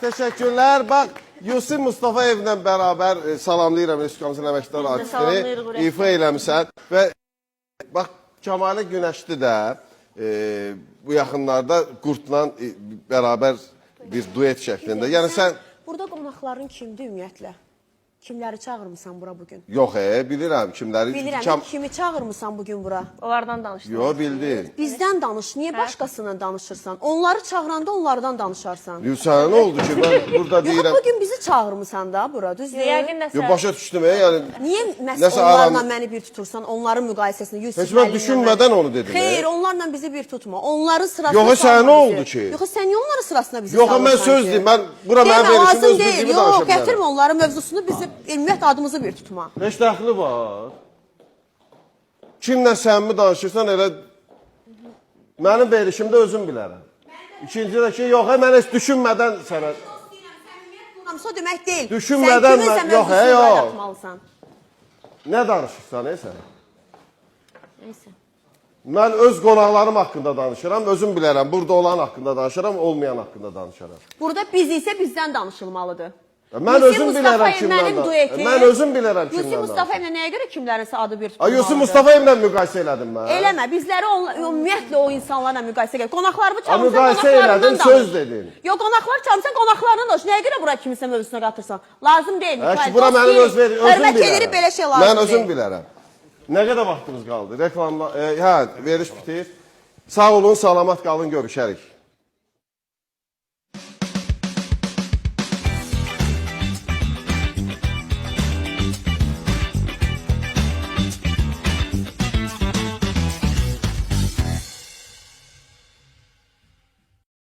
Teşekkürler. Bak, Yusuf Mustafayevlə bərabər salamlayıram Respublikamızın əməkdar artistini, ifa eləmişsən. Və bax, Kəmalə Günəşli də bu yaxınlarda Qurtla bərabər bir duet şəklində. Yəni sən... Burada qonaqların kimdir ümumiyyətlə? Kimləri çağırmısan bura bugün? Yox, bilirəm kimləri. Bilirəm, kimi çağırmısan bugün bura? Onlardan danışdın. Yox, bildim. Bizdən danış, niyə başqasından danışırsan? Onları çağıranda onlardan danışarsan. Sənə nə oldu ki, mən burada deyirəm... Yox, bugün bizi çağırmısan da bura, düz deyil? Yəqin nəsə... Yox, başa düşdüm, yəni... Niyə məhz onlarla məni bir tutursan, onların müqayisəsini, Yusuf Heç mən düşünmədən onu dedim. Xeyr, onlarla bizi bir tutma, onların sırasına... Yox, sənə nə oldu ki? Yox, sən niyə onların sırasına bizi çağırırsan ki? Yox, mən söz deyim, mən bura mənim verişimdə özür gibi danışa bilərəm. Yox, gətirmə onların mövzusunu, bizi ümumiyyət adımızı bir tutma. Heç dəxli var. Kimlə səmimi danışırsan, elə mənim verişimdə özüm bilərəm. İkinci də ki, yox, mən heç düşünmədən sənə... O demək deyil. Düşünmədən mən... Sən kiminsə mövzusunu yaratmalısan. Nə danışırsan, sən? Neysə. Mən öz qonaqlarım haqqında danışıram, özüm bilərəm. Burada olan haqqında danışıram, olmayan haqqında danışıram. Burada biz isə bizdən danışılmalıdır. Mən özüm bilərəm kimdən danışıram. Mən özüm bilərəm kimdən danışıram. Yusuf Mustafayevlə nəyə görə kimlərinsə adı bir tutulmalıdır? Yusuf Mustafayevlə müqayisə elədim mən. Eləmə, bizləri ümumiyyətlə o insanlarla müqayisə elə. Qonaqlarımı çağırsan, müqayisə elədim, söz dedin. Yox, qonaqlar çağırsan, qonaqlarından danış. Nəyə görə bura kimisə mövzusuna qatırsan? Lazım deyil. Bura mənim özüm bilərəm. Hörmət edirik, belə şey lazım deyil. Mən özüm bilərəm. Nə qədər vaxtımız qaldı? Reklamla, veriş bitir. Sağ olun, salamat qalın, görüşərik.